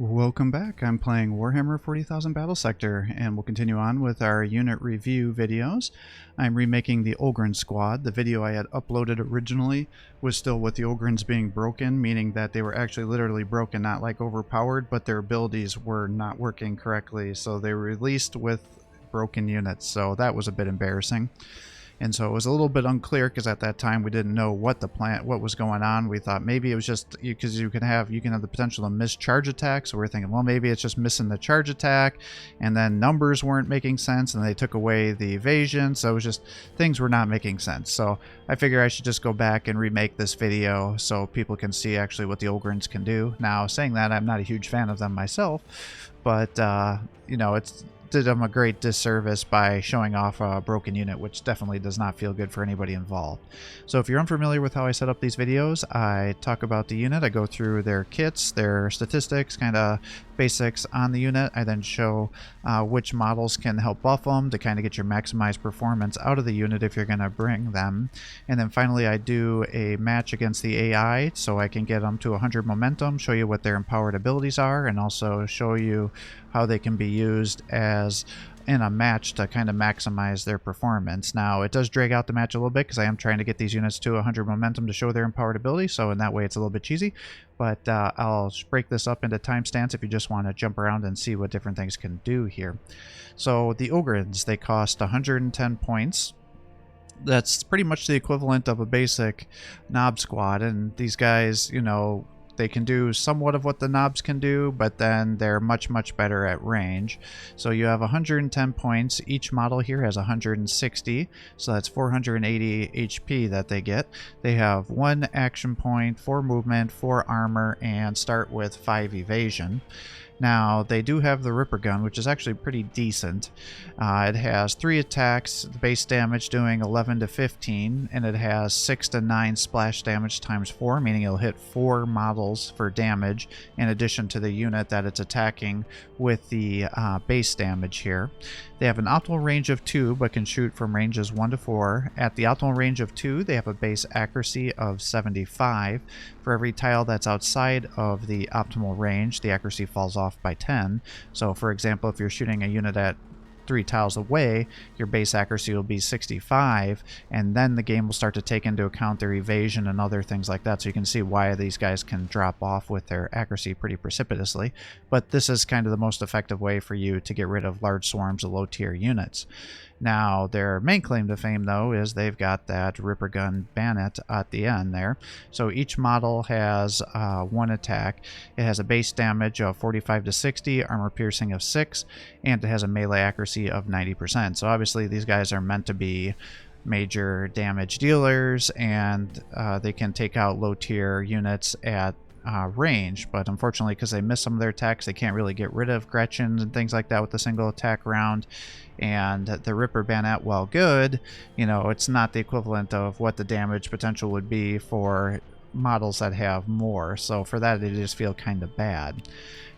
Welcome back. I'm playing Warhammer 40,000 Battlesector, and we'll continue on with our unit review videos. I'm remaking the Ogryn squad. The video I had uploaded originally was still with the Ogryns being broken, meaning that they were actually literally broken, not like overpowered, but their abilities were not working correctly, so they were released with broken units, so that was a bit embarrassing. And so it was a little bit unclear because at that time we didn't know what was going on. We thought maybe it was just because you can have the potential to miss charge attacks. So we're thinking, well, maybe it's just missing the charge attack, and then numbers weren't making sense, and they took away the evasion. So it was just things were not making sense. So I figure I should just go back and remake this video so people can see actually what the Ogryns can do. Now, saying that, I'm not a huge fan of them myself, but it's did them a great disservice by showing off a broken unit, which definitely does not feel good for anybody involved. So if you're unfamiliar with how I set up these videos, I talk about the unit, I go through their kits, their statistics, kind of basics on the unit. I then show which models can help buff them to kind of get your maximized performance out of the unit if you're going to bring them. And then finally I do a match against the AI so I can get them to 100 momentum, show you what their empowered abilities are, and also show you how they can be used as in a match to kind of maximize their performance. Now, it does drag out the match a little bit because I am trying to get these units to 100 momentum to show their empowered ability, so in that way it's a little bit cheesy. But I'll break this up into timestamps if you just want to jump around and see what different things can do here. So the Ogryns, they cost 110 points. That's pretty much the equivalent of a basic Nob squad, and these guys, they can do somewhat of what the Nobs can do, but then they're much better at range. So you have 110 points. Each model here has 160, so that's 480 HP that they get. They have 1 action point, 4 movement, 4 armor, and start with 5 evasion. Now, they do have the Ripper gun, which is actually pretty decent. It has 3 attacks, the base damage doing 11 to 15, and it has 6 to 9 splash damage times 4, meaning it'll hit 4 models for damage, in addition to the unit that it's attacking with the base damage here. They have an optimal range of 2, but can shoot from ranges 1 to 4. At the optimal range of 2, they have a base accuracy of 75. For every tile that's outside of the optimal range, the accuracy falls off by 10. So for example, if you're shooting a unit at 3 tiles away, your base accuracy will be 65, and then the game will start to take into account their evasion and other things like that. So you can see why these guys can drop off with their accuracy pretty precipitously. But this is kind of the most effective way for you to get rid of large swarms of low-tier units. Now, their main claim to fame, though, is they've got that Ripper Gun Bayonet at the end there. So each model has 1 attack. It has a base damage of 45 to 60, armor piercing of 6, and it has a melee accuracy of 90%. So obviously these guys are meant to be major damage dealers, and they can take out low-tier units at range, but unfortunately because they miss some of their attacks, they can't really get rid of Gretchens and things like that with a single attack round. And the Ripper Bayonet, while good, it's not the equivalent of what the damage potential would be for models that have more, so for that they just feel kind of bad.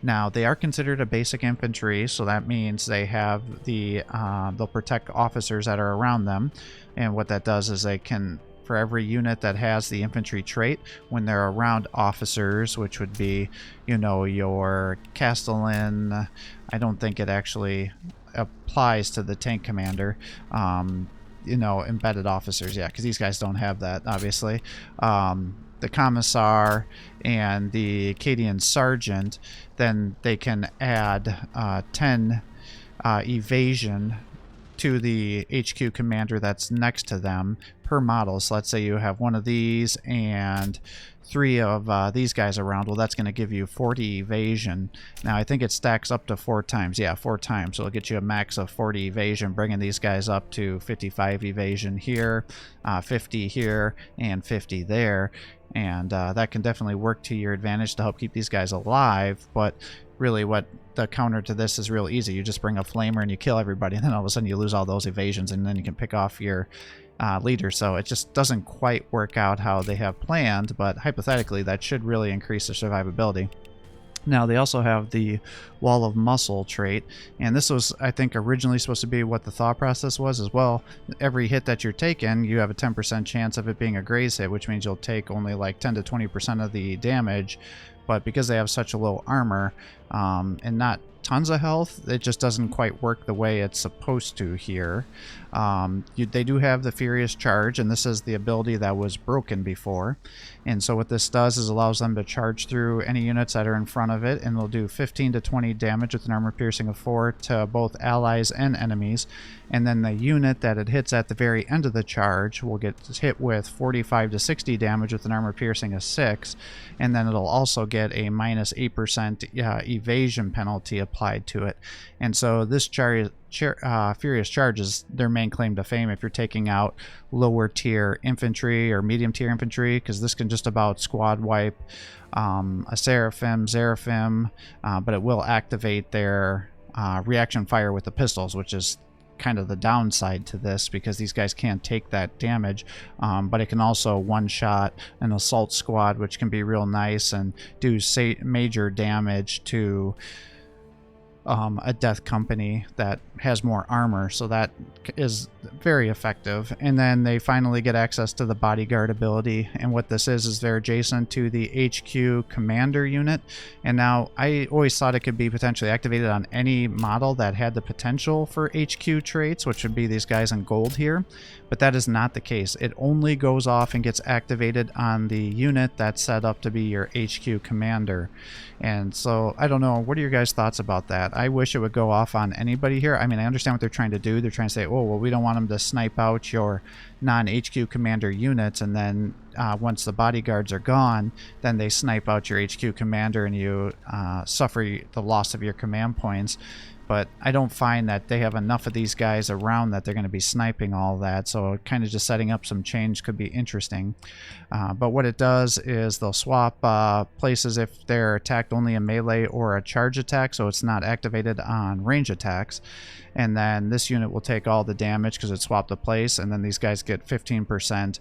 Now, they are considered a basic infantry, so that means they have they'll protect officers that are around them, and what that does is they can, for every unit that has the infantry trait, when they're around officers, which would be, your Castellan, I don't think it actually applies to the tank commander, embedded officers, yeah, because these guys don't have that, obviously. The Commissar and the Acadian Sergeant, then they can add 10 evasion to the HQ commander that's next to them per model. So let's say you have one of these and 3 of these guys around. Well, that's going to give you 40 evasion. Now, I think it stacks up to 4 times. Yeah, 4 times. So it'll get you a max of 40 evasion, bringing these guys up to 55 evasion here, 50 here, and 50 there. And that can definitely work to your advantage to help keep these guys alive. But really, what the counter to this is real easy. You just bring a flamer and you kill everybody, and then all of a sudden you lose all those evasions, and then you can pick off your leader. So it just doesn't quite work out how they have planned, but hypothetically that should really increase their survivability. Now, they also have the Wall of Muscle trait, and this was, I think, originally supposed to be what the thought process was as well. Every hit that you're taking, you have a 10% chance of it being a graze hit, which means you'll take only like 10 to 20% of the damage but because they have such a low armor and not tons of health, it just doesn't quite work the way it's supposed to here. They do have the Furious Charge, and this is the ability that was broken before. And so what this does is allows them to charge through any units that are in front of it, and they'll do 15 to 20 damage with an armor piercing of 4 to both allies and enemies. And then the unit that it hits at the very end of the charge will get hit with 45 to 60 damage with an armor piercing of 6, and then it'll also get a minus 8% evasion penalty applied to it. And so this Furious Charge is their main claim to fame if you're taking out lower tier infantry or medium tier infantry, because this can just about squad wipe a Seraphim, but it will activate their reaction fire with the pistols, which is kind of the downside to this because these guys can't take that damage, but it can also one-shot an assault squad, which can be real nice and do major damage to a death company that has more armor, so that is very effective. And then they finally get access to the bodyguard ability, and what this is they're adjacent to the HQ commander unit. And now I always thought it could be potentially activated on any model that had the potential for HQ traits, which would be these guys in gold here, but that is not the case. It only goes off and gets activated on the unit that's set up to be your HQ commander. And so I don't know, what are your guys' thoughts about that? I wish it would go off on anybody here. I mean, I understand what they're trying to do. They're trying to say, oh, well, we don't want them to snipe out your non-HQ commander units, and then once the bodyguards are gone, then they snipe out your HQ commander and you suffer the loss of your command points. But I don't find that they have enough of these guys around that they're going to be sniping all that, so kind of just setting up some change could be interesting. But what it does is they'll swap places if they're attacked only in melee or a charge attack, so it's not activated on range attacks. And then this unit will take all the damage because it swapped the place, and then these guys get 15%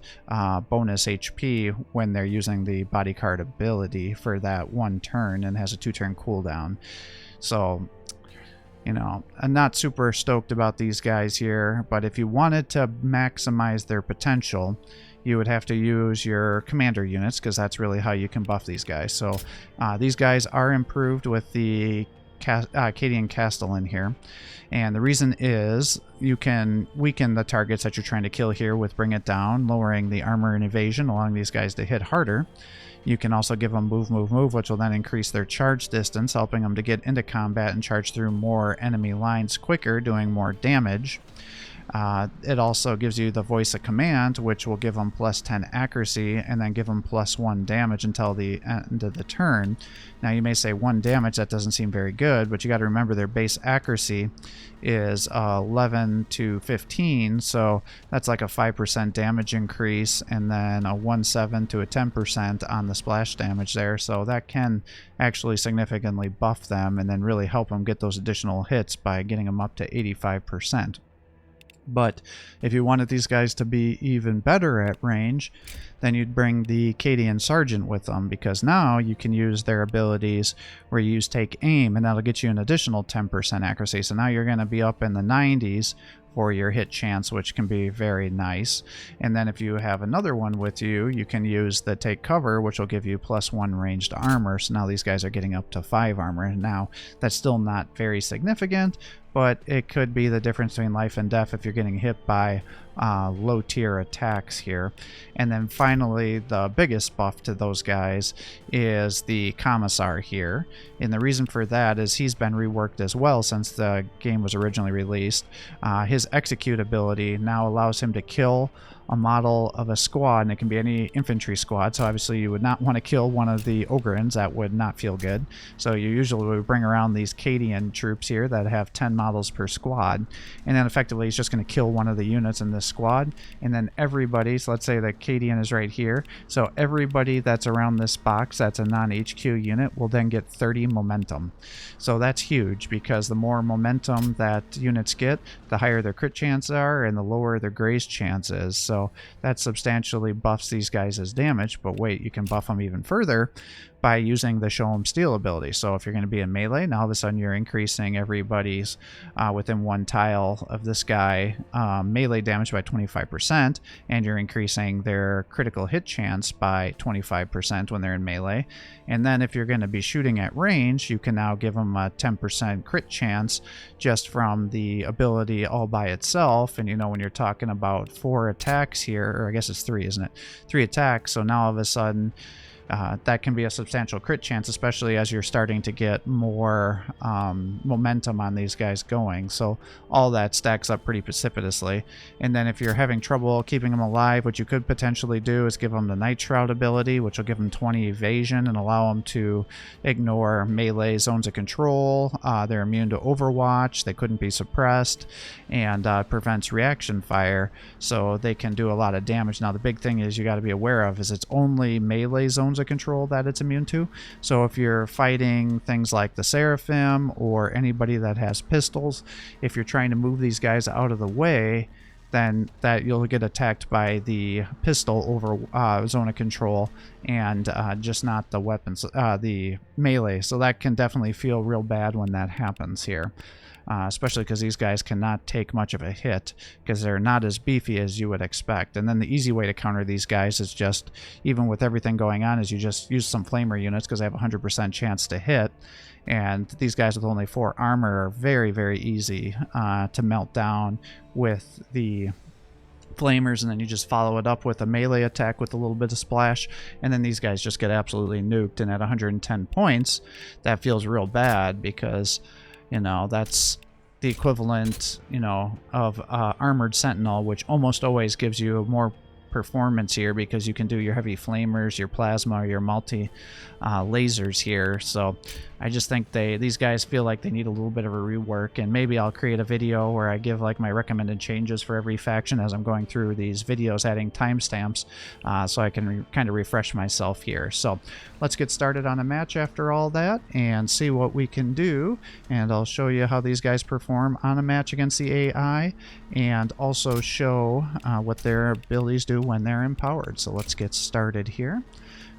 bonus HP when they're using the bodyguard ability for that one turn, and has a 2-turn cooldown. So, you know, I'm not super stoked about these guys here, but if you wanted to maximize their potential, you would have to use your commander units, because that's really how you can buff these guys. So these guys are improved with the Cadian Castellan here, and the reason is you can weaken the targets that you're trying to kill here with Bring It Down, lowering the armor and evasion, allowing these guys to hit harder. You can also give them move, which will then increase their charge distance, helping them to get into combat and charge through more enemy lines quicker, doing more damage. It also gives you the voice of command, which will give them plus 10 accuracy and then give them plus 1 damage until the end of the turn. Now you may say 1 damage, that doesn't seem very good, but you got to remember their base accuracy is 11 to 15, so that's like a 5% damage increase, and then a 1/7 to a 10% on the splash damage there, so that can actually significantly buff them and then really help them get those additional hits by getting them up to 85%. But if you wanted these guys to be even better at range, then you'd bring the Cadian Sergeant with them, because now you can use their abilities where you use Take Aim, and that'll get you an additional 10% accuracy. So now you're going to be up in the 90s for your hit chance, which can be very nice. And then if you have another one with you, you can use the Take Cover, which will give you plus 1 ranged armor. So now these guys are getting up to 5 armor. And now that's still not very significant, but it could be the difference between life and death if you're getting hit by low tier attacks here. And then finally, the biggest buff to those guys is the Commissar here, and the reason for that is he's been reworked as well since the game was originally released. His execute ability now allows him to kill a model of a squad, and it can be any infantry squad, so obviously you would not want to kill one of the Ogryns. That would not feel good. So you usually would bring around these Cadian troops here that have 10 models per squad, and then effectively he's just going to kill one of the units in this squad, and then everybody, so let's say the Cadian is right here, so everybody that's around this box that's a non-HQ unit will then get 30 momentum. So that's huge, because the more momentum that units get, the higher their crit chances are and the lower their graze chance is. So that substantially buffs these guys as damage, but wait, you can buff them even further by using the Show 'em Steal ability. So if you're going to be in melee, now all of a sudden you're increasing everybody's within one tile of this guy melee damage by 25%, and you're increasing their critical hit chance by 25% when they're in melee. And then if you're going to be shooting at range, you can now give them a 10% crit chance just from the ability all by itself. And you know, when you're talking about 4 attacks here, or I guess it's 3, isn't it? 3 attacks, so now all of a sudden that can be a substantial crit chance, especially as you're starting to get more momentum on these guys going. So all that stacks up pretty precipitously. And then if you're having trouble keeping them alive, what you could potentially do is give them the Night Shroud ability, which will give them 20 evasion and allow them to ignore melee zones of control. They're immune to Overwatch, they couldn't be suppressed, and prevents reaction fire, so they can do a lot of damage. Now the big thing is you got to be aware of is it's only melee zones of control that it's immune to. So if you're fighting things like the Seraphim or anybody that has pistols, if you're trying to move these guys out of the way, then that you'll get attacked by the pistol over zone of control, and just not the weapons, the melee. So that can definitely feel real bad when that happens here. Especially because these guys cannot take much of a hit because they're not as beefy as you would expect. And then the easy way to counter these guys is just, even with everything going on, is you just use some flamer units because they have a 100% chance to hit. And these guys with only 4 armor are very, very easy to melt down with the flamers, and then you just follow it up with a melee attack with a little bit of splash, and then these guys just get absolutely nuked. And at 110 points, that feels real bad because, you know, that's the equivalent, you know, of Armored Sentinel, which almost always gives you more performance here because you can do your heavy flamers, your plasma, your multi lasers here. So I just think these guys feel like they need a little bit of a rework, and maybe I'll create a video where I give like my recommended changes for every faction as I'm going through these videos, adding timestamps, so I can kind of refresh myself here. So let's get started on a match after all that and see what we can do, and I'll show you how these guys perform on a match against the AI, and also show what their abilities do when they're empowered. So let's get started here.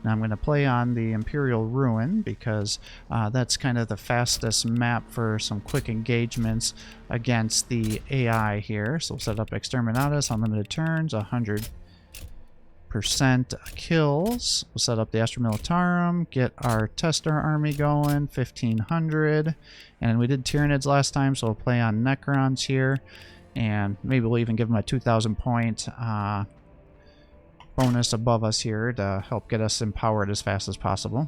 Now I'm going to play on the Imperial Ruin because that's kind of the fastest map for some quick engagements against the AI here. So we'll set up Exterminatus, unlimited turns, 100% kills. We'll set up the Astra Militarum, get our Tester army going, 1500. And we did Tyranids last time, so we'll play on Necrons here. And maybe we'll even give them a 2,000 point bonus above us here to help get us empowered as fast as possible.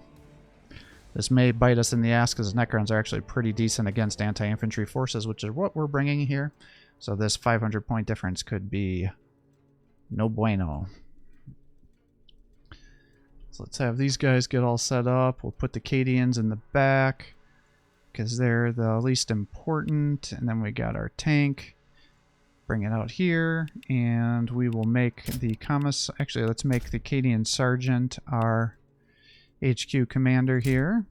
This may bite us in the ass because Necrons are actually pretty decent against anti-infantry forces, which is what we're bringing here. So this 500 point difference could be no bueno. So let's have these guys get all set up. We'll put the Cadians in the back because they're the least important. And then we got our tank. Bring it out here, and we will make the actually, let's make the Cadian Sergeant our HQ commander here.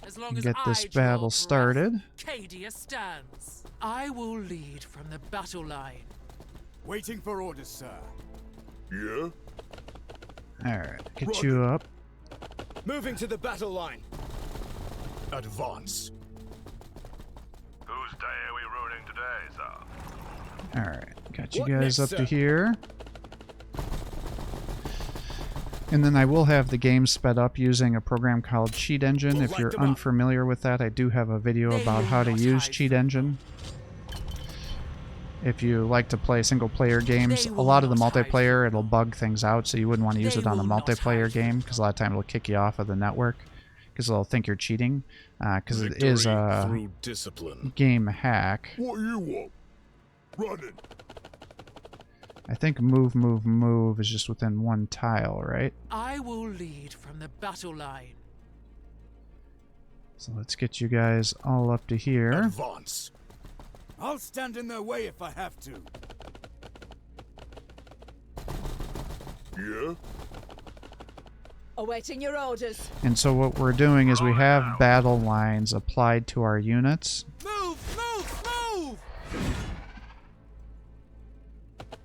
As long as get this battle started. Cadia stands. I will lead from the battle line. Waiting for orders, sir. Yeah? Alright, get you up. Moving to the battle line. Advance. Whose day are we ruining today, sir? Alright, got you What guys next, up sir? to here. And then I will have the game sped up using a program called Cheat Engine. We'll If light you're them up. unfamiliar with that, I do have a video They about will how to not use hide Cheat from Engine. If you like to play single-player games, They a will lot of the not hide multiplayer, from it'll bug things out, so you wouldn't want to use They it on a will not multiplayer hide game, from because a lot of time it'll kick you off of the network, because they'll think you're cheating, because it is Victory a through discipline. game hack. What you want? Running. I think move is just within one tile, right? I will lead from the battle line. So let's get you guys all up to here. Advance. I'll stand in their way if I have to. Yeah? Awaiting your orders. And so what we're doing is we have battle lines applied to our units. Move!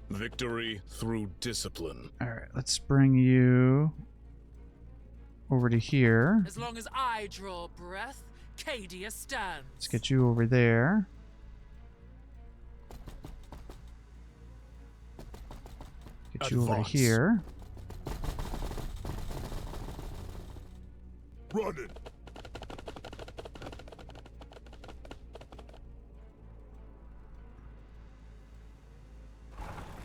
Victory through discipline. Alright, let's bring you over to here. As long as I draw breath, Cadia stands. Let's get you over there. Get you over to here. Running.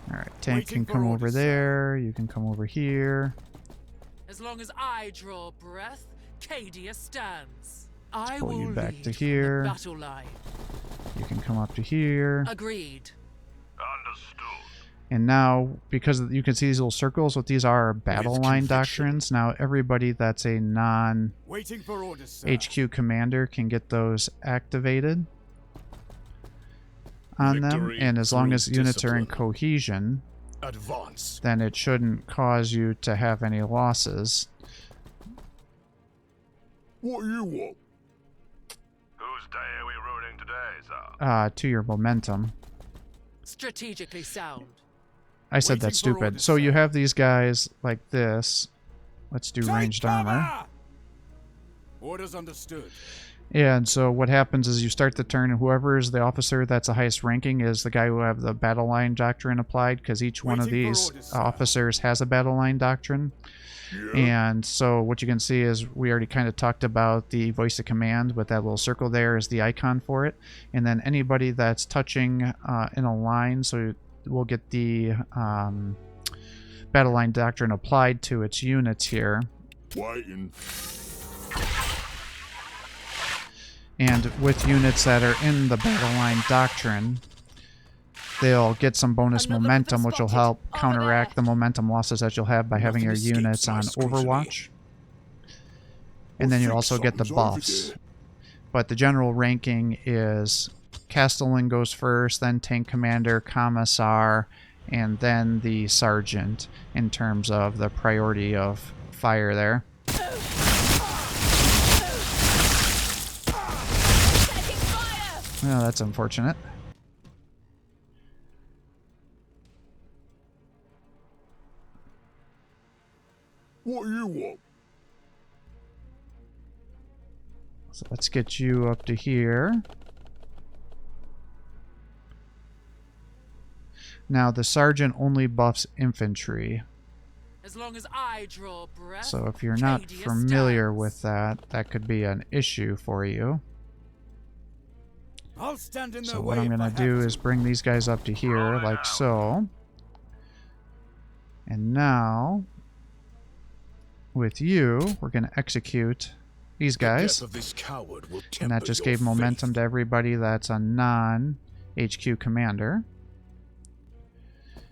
Alright, tank can come over there. You can come over here. As long as I draw breath, Cadia stands. I pull will you back lead to from here. the battle line. You can come up to here. Agreed. Understood. And now, because you can see these little circles, what these are battle With line conviction. doctrines. Now, everybody that's a non-HQ Waiting for orders, sir. commander can get those activated on them. Victory And as long through as units are in discipline. cohesion, Advance. then it shouldn't cause you to have any losses. What you want? Whose day are we rooting today, sir? To your momentum. Strategically sound. I said Waiting that's for stupid. orders, So you sir. have these guys like this. Let's do ranged armor. Orders understood. And so what happens is you start the turn, and whoever is the officer that's the highest ranking is the guy who have the battle line doctrine applied, because each one of Waiting for these orders, sir. officers has a battle line doctrine. And so what you can see is we already kind of talked about the voice of command, but that little circle there is the icon for it. And then anybody that's touching in a line, so we'll get the battle line doctrine applied to its units here. Waiting. And with units that are in the battle line doctrine, they'll get some bonus Another momentum, weapon which will spotted. help Over counteract there. the momentum losses that you'll have by having your Nothing units escapes on my scrutiny. Overwatch. And then you also get the buffs. But the general ranking is Castellan goes first, then Tank Commander, Commissar, and then the Sergeant in terms of the priority of fire there. Well, that's unfortunate. What you want? So let's get you up to here. Now the Sergeant only buffs infantry. As long as I draw breath. So if you're not Cadia familiar stands. with that, that could be an issue for you. I'll stand in their So way what I'm if going I to do have is bring these guys up to here, like so. And now, with you, we're going to execute these guys. The death of this coward will And that temper just your gave momentum faith. to everybody that's a non-HQ commander.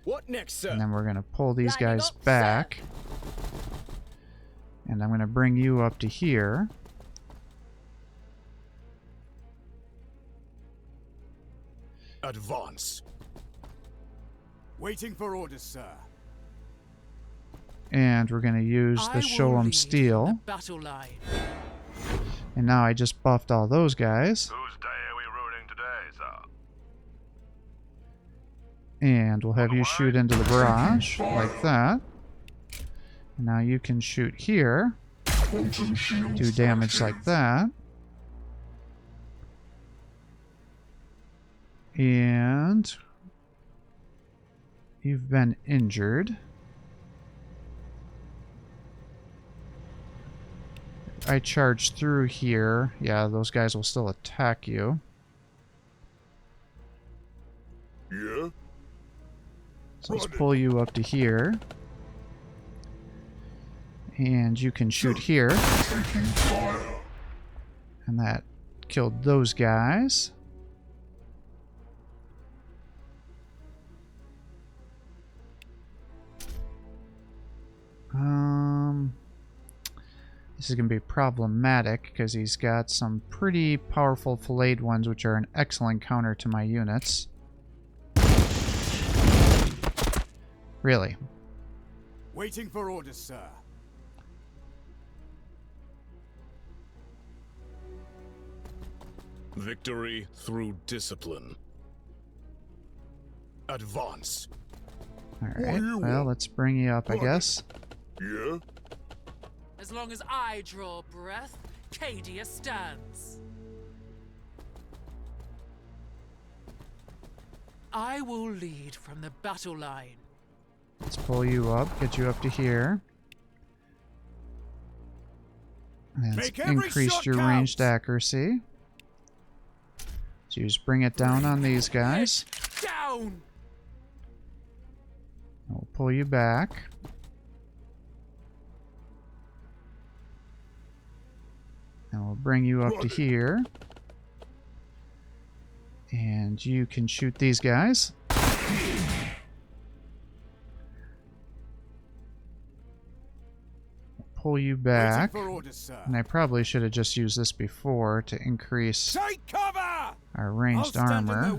What next, sir? And then we're going to pull these Lining guys up, sir. back. And I'm going to bring you up to here. Advance. Waiting for orders, sir. And we're going to use I the will Show 'em lead Steel. the battle line. And now I just buffed all those guys. Whose day are we rooting today, sir? And we'll have you shoot into the barrage, like that. And now you can shoot here. Do damage like that. And you've been injured. I charge through here. Yeah, those guys will still attack you. Yeah? So let's pull you up to here. And you can shoot here. And that killed those guys. This is going to be problematic because he's got some pretty powerful filleted ones, which are an excellent counter to my units. Really? Waiting for orders, sir. Victory through discipline. Advance. Alright, well, let's bring you up, I guess. Yeah? As long as I draw breath, Cadia stands. I will lead from the battle line. Let's pull you up, get you up to here. And let's increase your ranged accuracy. So you just bring it down on these guys. Down! We'll pull you back. And we'll bring you up to here. And you can shoot these guys. Pull you back. And I probably should have just used this before to increase our ranged armor.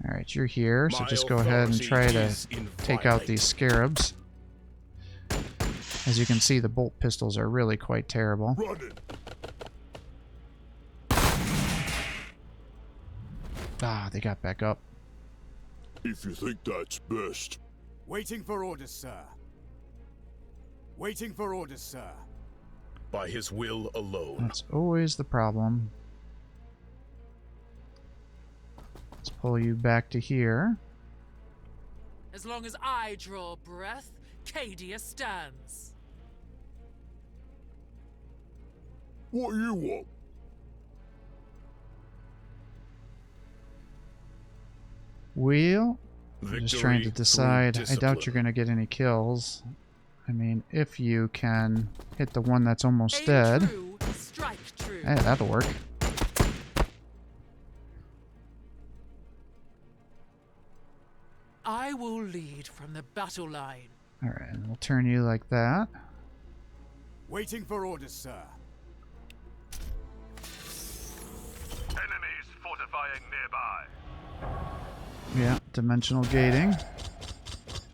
Alright, you're here, so just go ahead and try to take out these scarabs. As you can see, the bolt pistols are really quite terrible. Ah, they got back up. If you think that's best. Waiting for orders, sir. Waiting for orders, sir. By his will alone. That's always the problem. Let's pull you back to here. As long as I draw breath, Cadia stands. What do you want? Well, I'm just trying to decide. I doubt you're going to get any kills. I mean, if you can hit the one that's almost dead. True, strike true. Hey, that'll work. I will lead from the battle line. Alright, and we'll turn you like that. Waiting for orders, sir. Enemies fortifying nearby. Yeah, dimensional gating.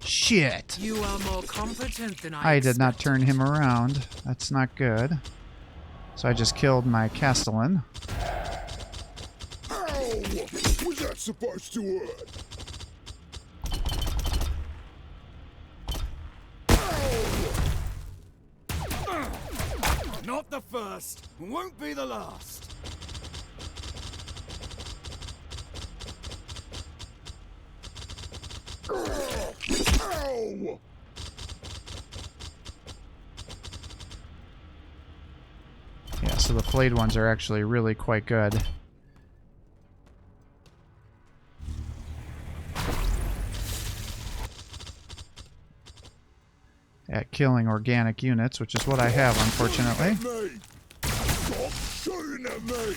Shit! You are more competent than I did not expected. turn him around. That's not good. So I just killed my Castellan. Ow! Was that supposed to hurt? Not the first, won't be the last. Ow! Yeah, so the flayed ones are actually really quite good. At killing organic units, which is what I have, unfortunately. Stop shooting at me!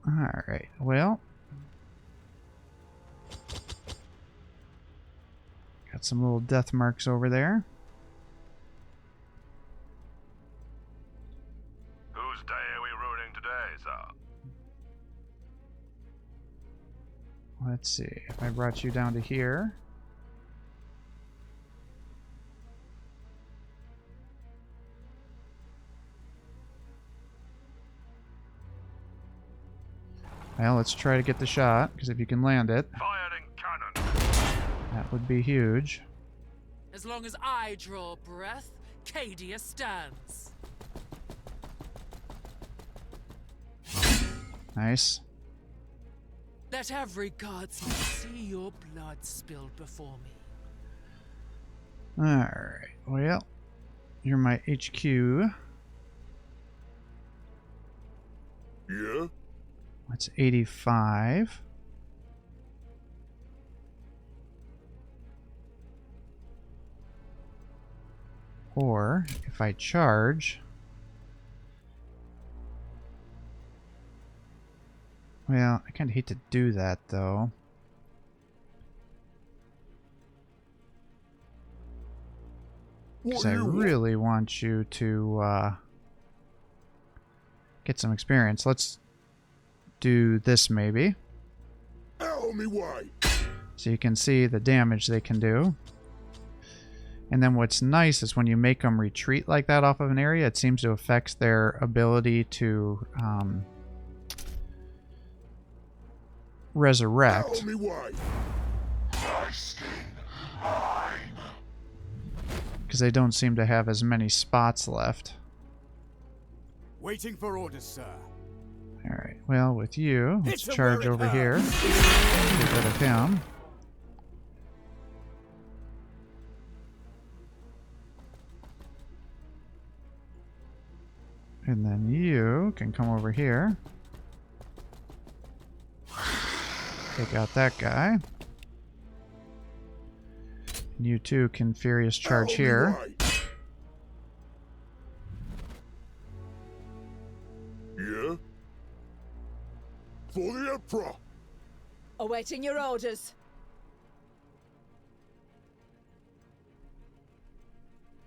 Alright, well. Got some little death marks over there. Whose day are we ruining today, sir? Let's see, if I brought you down to here. Well, let's try to get the shot, because if you can land it, Firing cannon. that would be huge. As long as I draw breath, Cadia stands. Nice. Let every guardsman see your blood spilled before me. Alright, well, you're my HQ. Yeah? That's 85. Or, if I charge... Well, I kind of hate to do that, though. Because I really want you to get some experience. Let's do this, maybe. Out of me way! So you can see the damage they can do. And then what's nice is when you make them retreat like that off of an area, it seems to affect their ability to resurrect. Tell me why. Because they don't seem to have as many spots left. Waiting for orders, sir. Alright, well, with you, let's Hit 'em charge where it over here. hurts. Get rid of him. And then you can come over here. Take out that guy. And you too can Furious Charge Tell me here. why. Yeah? For the Emperor. Awaiting your orders.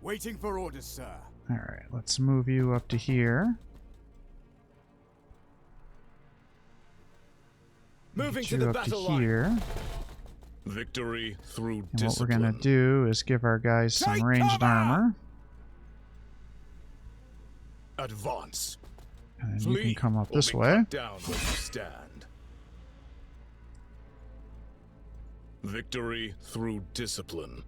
Waiting for orders, sir. Alright, let's move you up to here. Moving Get to you the up to battle line. here. Victory through And what we're discipline. going to do is give our guys some Take ranged cover! armor. Advance. And then Flee you can come up or this be way. cut down where you stand. Victory through discipline.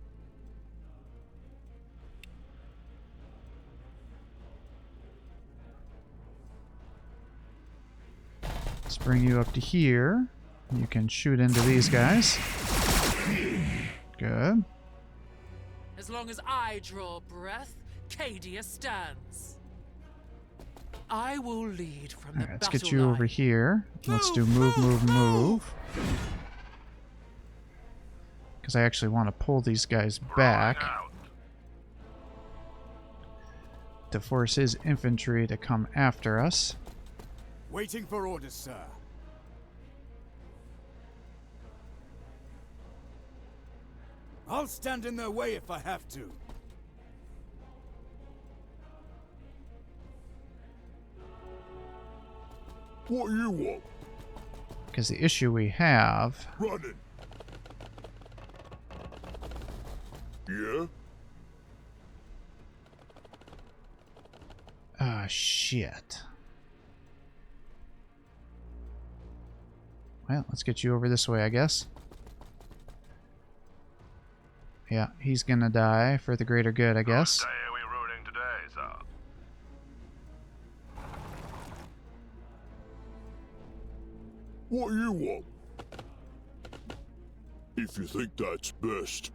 Let's bring you up to here. You can shoot into these guys. Good. As long as I draw breath, Cadia stands. I will lead from the Alright, let's battle get you over line. here. Let's do move. Because I actually want to pull these guys back Out. to force his infantry to come after us. Waiting for orders, sir. I'll stand in their way if I have to. What you want? Because the issue we have... Running. Yeah? Ah, shit. Well, let's get you over this way, I guess. Yeah, he's gonna die for the greater good, I guess. Whose day are we rooting today, sir? What you want? If you think that's best.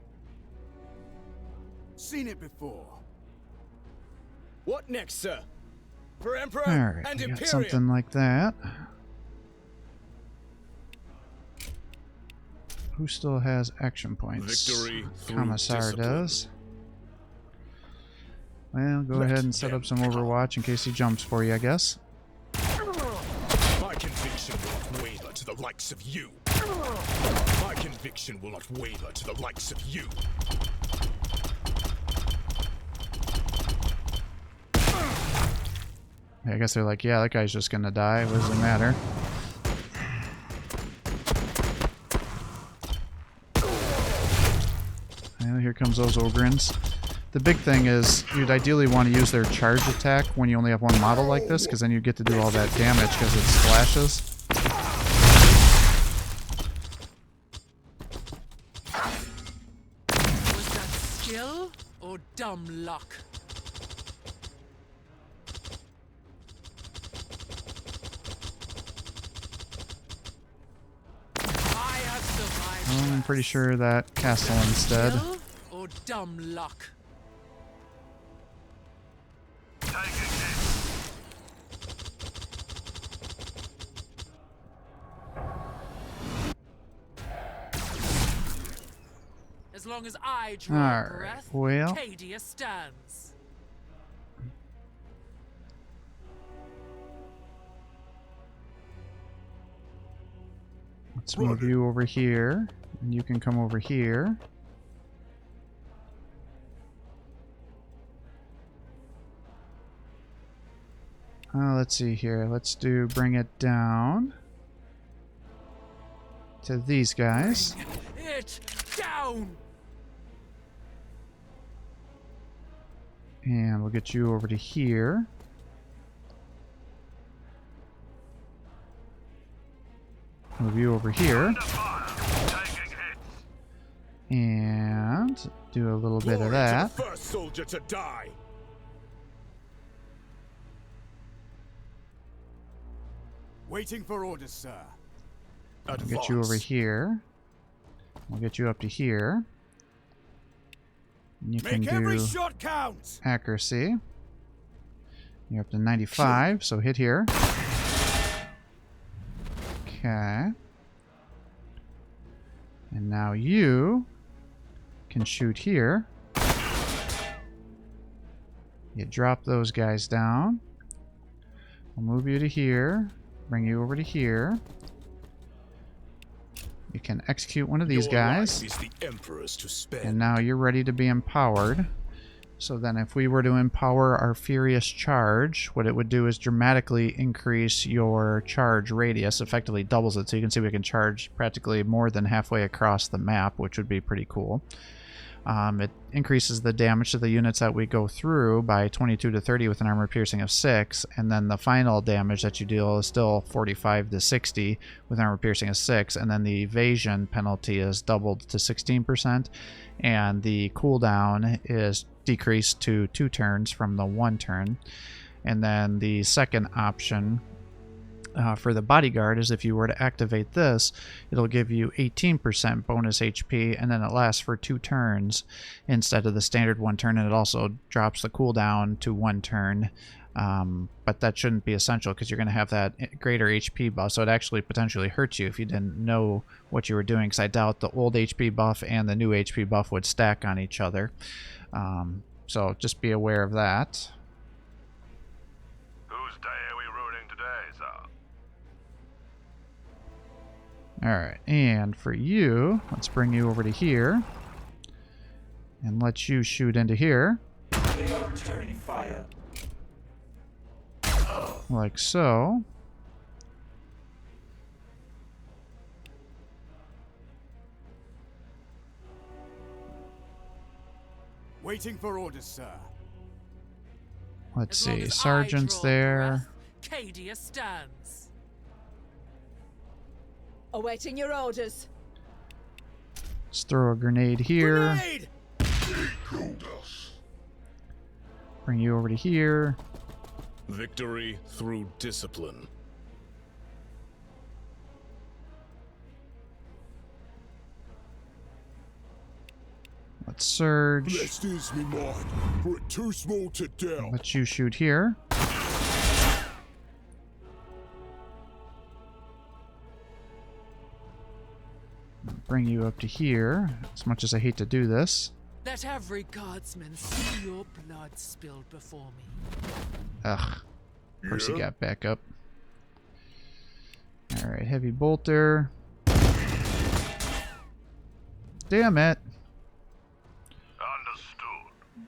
Seen it before. What next, sir? For Emperor Alright, and we got Imperium. something like that. Who still has action points? Victory through Commissar discipline. does. Well, go Let ahead and set them up some come. Overwatch in case he jumps for you, I guess. My conviction will not waver to the likes of you. My conviction will not waver to the likes of you. I guess they're like, yeah, that guy's just gonna die. What does it matter? Well, here comes those Ogryns. The big thing is, you'd ideally want to use their charge attack when you only have one model like this, because then you get to do all that damage because it splashes. Was that skill or dumb luck? I have survived. Well, I'm pretty sure that castle instead. Skill or dumb luck? Taking it. As long as I draw Alright, breath, well. Cadia stands. Let's move you over here, and you can come over here. Let's see here. Let's do bring it down to these guys. It down. And we'll get you over to here. Move you over here. Under fire. Taking hits. And do a little bit of Glory that. to the first soldier to die. Waiting for orders, sir. We'll get you over here. We'll get you up to here. And you can Make every do shot count. accuracy. You're up to 95, so hit here. Okay. And now you can shoot here. You drop those guys down. I'll move you to here. Bring you over to here. You can execute one of these guys. Your life is the Emperor's to spend. And now you're ready to be empowered. So then if we were to empower our Furious Charge, what it would do is dramatically increase your charge radius, effectively doubles it, so you can see we can charge practically more than halfway across the map, which would be pretty cool. It increases the damage to the units that we go through by 22 to 30 with an armor piercing of 6, and then the final damage that you deal is still 45 to 60 with an armor piercing of 6, and then the evasion penalty is doubled to 16%, and the cooldown is decreased to 2 turns from the 1 turn. And then the second option for the bodyguard is if you were to activate this, it'll give you 18% bonus HP, and then it lasts for 2 turns instead of the standard 1 turn, and it also drops the cooldown to 1 turn. But that shouldn't be essential because you're going to have that greater HP buff, so it actually potentially hurts you if you didn't know what you were doing, because I doubt the old HP buff and the new HP buff would stack on each other. So just be aware of that. Whose day are we ruling today, sir? Alright, and for you, let's bring you over to here and let you shoot into here. They are returning fire. Like so. Waiting for orders, sir. Let's As long see, as I sergeant's draw there. breath, Cadia stands. Awaiting your orders. Let's throw a grenade here. Grenade! Bring you over to here. Victory through discipline. Let's surge. Blessed is me mind, for it too small to doubt. Let you shoot here. Bring you up to here, as much as I hate to do this. Let every guardsman see your blood spilled before me. Ugh. Of course he got back up. Alright, heavy bolter. Damn it. Understood.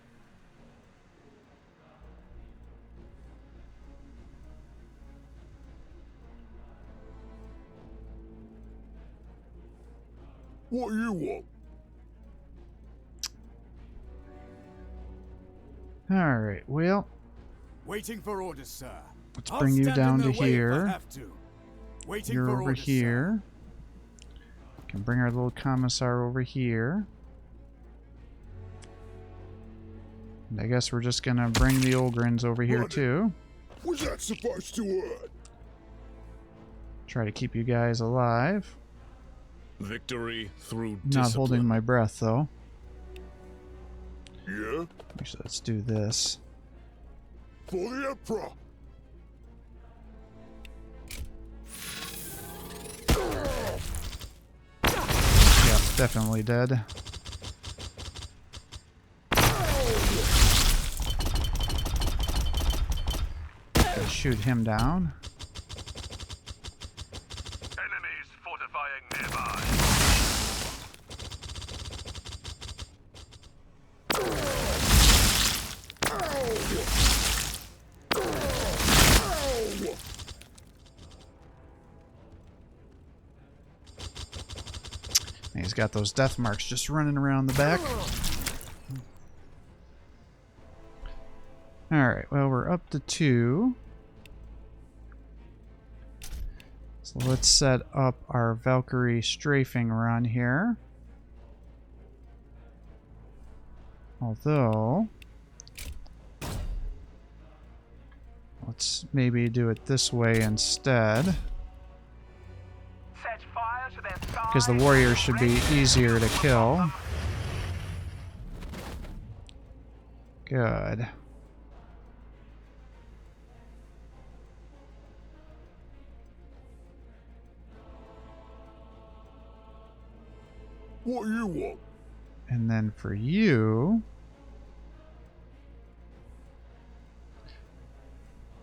What you want? Alright, well, Waiting for orders, sir. let's I'll bring you stand in down their to way if I here. have to. Waiting You're for over orders, sir. here. Can bring our little commissar over here. And I guess we're just gonna bring the Ogryns over here Running. too. Was that supposed to hurt? Try to keep you guys alive. Victory through Not discipline. holding my breath though. Yeah? Actually, let's do this. For the Emperor! Yep, definitely dead. Okay, shoot him down. Enemies fortifying nearby. And he's got those death marks just running around the back. Alright, well, we're up to 2. So let's set up our Valkyrie strafing run here. Although, let's maybe do it this way instead. Because the warriors should be easier to kill. Good. What you want? And then for you,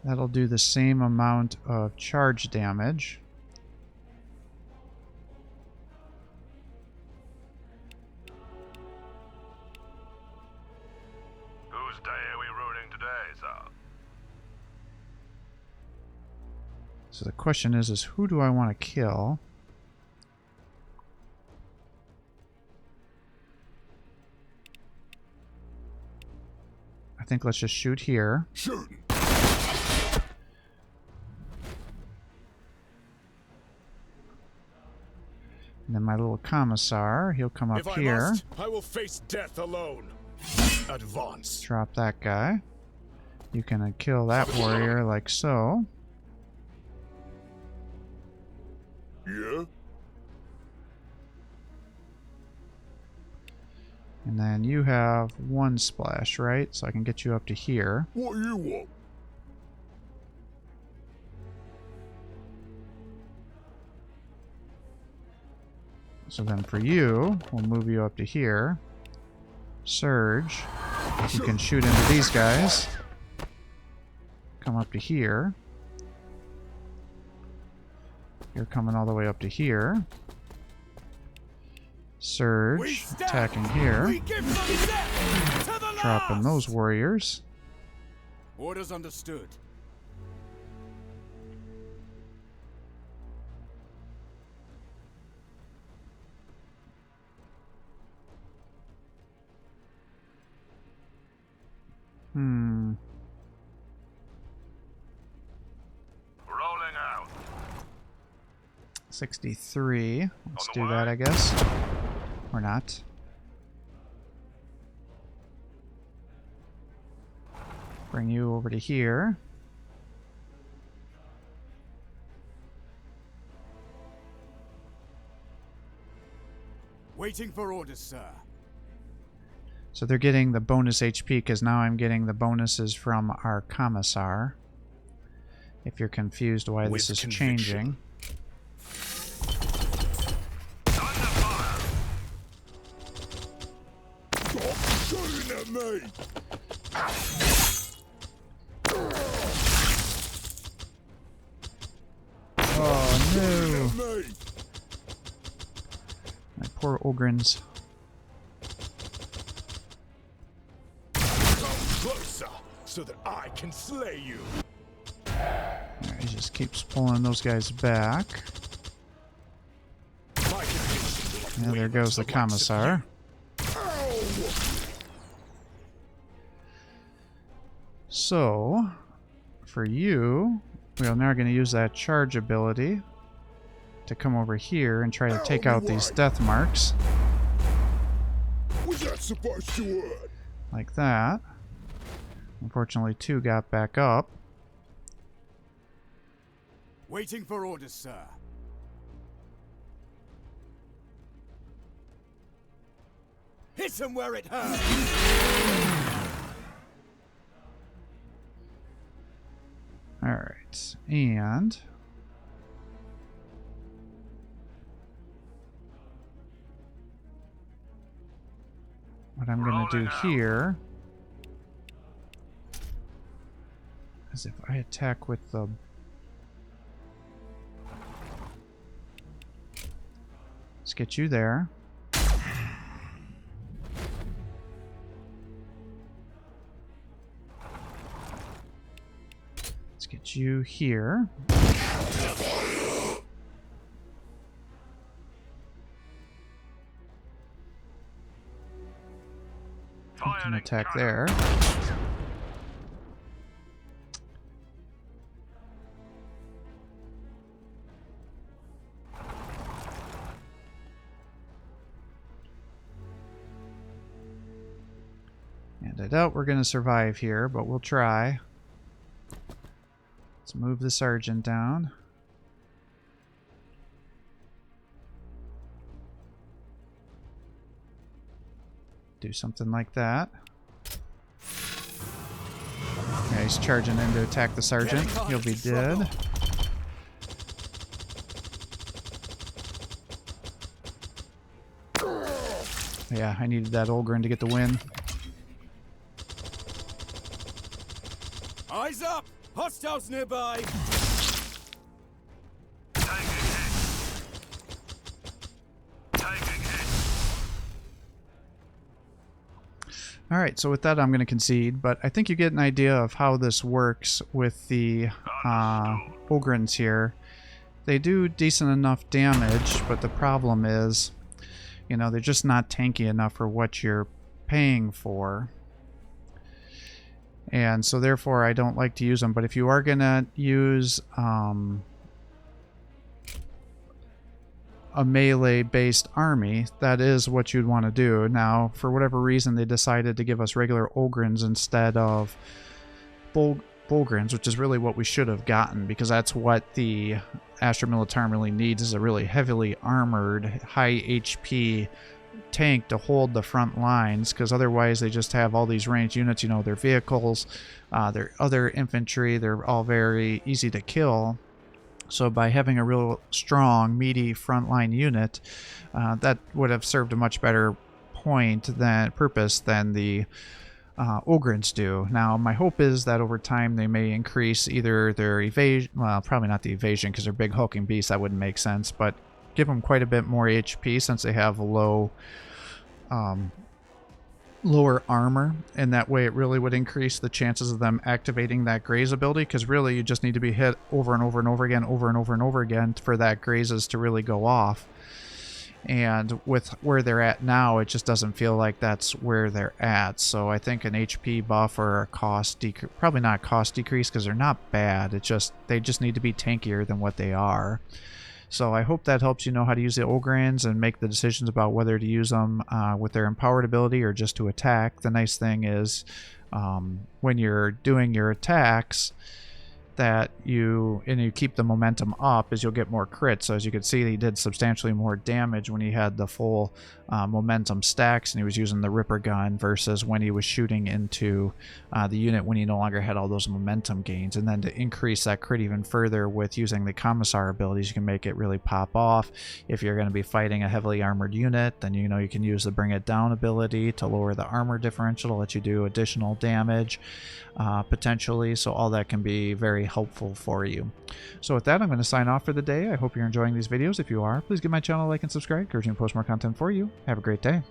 that'll do the same amount of charge damage. Whose day are we ruling today, sir? So the question is who do I want to kill? I think let's just shoot here. Shooting. And then my little commissar, he'll come up If I here. must, I will face death alone. Advance. Drop that guy. You can kill that warrior like so. Yeah? And then you have 1 splash, right? So I can get you up to here. What you want? So then for you, we'll move you up to here. Surge. You can shoot into these guys. Come up to here. You're coming all the way up to here. Surge. Attacking here. We give them death to the Dropping last! those warriors. Orders understood. Rolling out. 63. Let's On the do that, way. I guess. Or not. Bring you over to here. Waiting for orders, sir. So they're getting the bonus HP because now I'm getting the bonuses from our commissar. If you're confused why With this is conviction. changing. Under fire. Stop shooting at me! Oh no! At me! My poor Ogryns. Come closer, so that I can slay you. Alright, he just keeps pulling those guys back. My conviction will And not there waver goes to the likes of commissar. you. Ow! So, for you, we are now going to use that charge ability to come over here and try to take out these death marks. Was that supposed to hurt? Like that. Unfortunately, 2 got back up. Waiting for orders, sir. Hit him where it hurts! Alright, and what I'm going to do here is if I attack with the let's get you there. Let's get you here. You can attack there. doubt we're going to survive here, but we'll try. Let's move the sergeant down. Do something like that. Yeah, he's charging in to attack the sergeant. He'll be dead. Yeah, I needed that Ogryn to get the win. Eyes up! Hostiles nearby! Alright, so with that I'm going to concede, but I think you get an idea of how this works with the Ogryns here. They do decent enough damage, but the problem is, you know, they're just not tanky enough for what you're paying for. And so therefore I don't like to use them, but if you are going to use a melee-based army, that is what you'd want to do. Now, for whatever reason, they decided to give us regular Ogryns instead of Bulgryns, which is really what we should have gotten, because that's what the Astra Militarum really needs, is a really heavily armored, high HP tank to hold the front lines, because otherwise they just have all these ranged units, you know, their vehicles, their other infantry, they're all very easy to kill. So by having a real strong, meaty frontline unit, that would have served a much better purpose than the Ogryns do. Now, my hope is that over time they may increase either their evasion, well, probably not the evasion because they're big hulking beasts, that wouldn't make sense, but give them quite a bit more HP since they have lower armor, and that way it really would increase the chances of them activating that graze ability, because really you just need to be hit over and over and over again, for that grazes to really go off. And with where they're at now, it just doesn't feel like that's where they're at. So I think an HP buff or a cost decrease, probably not cost decrease because they're not bad, it's just they just need to be tankier than what they are. So I hope that helps you know how to use the Ogryns and make the decisions about whether to use them with their empowered ability or just to attack. The nice thing is when you're doing your attacks, that you keep the momentum up, is you'll get more crits. So as you can see, he did substantially more damage when he had the full momentum stacks and he was using the Ripper gun versus when he was shooting into the unit when he no longer had all those momentum gains. And then to increase that crit even further with using the Commissar abilities, you can make it really pop off. If you're going to be fighting a heavily armored unit, then you know you can use the Bring It Down ability to lower the armor differential to let you do additional damage potentially. So all that can be very helpful for you. So with that, I'm going to sign off for the day. I hope you're enjoying these videos. If you are, please give my channel a like and subscribe. Encouraging to post more content for you. Have a great day.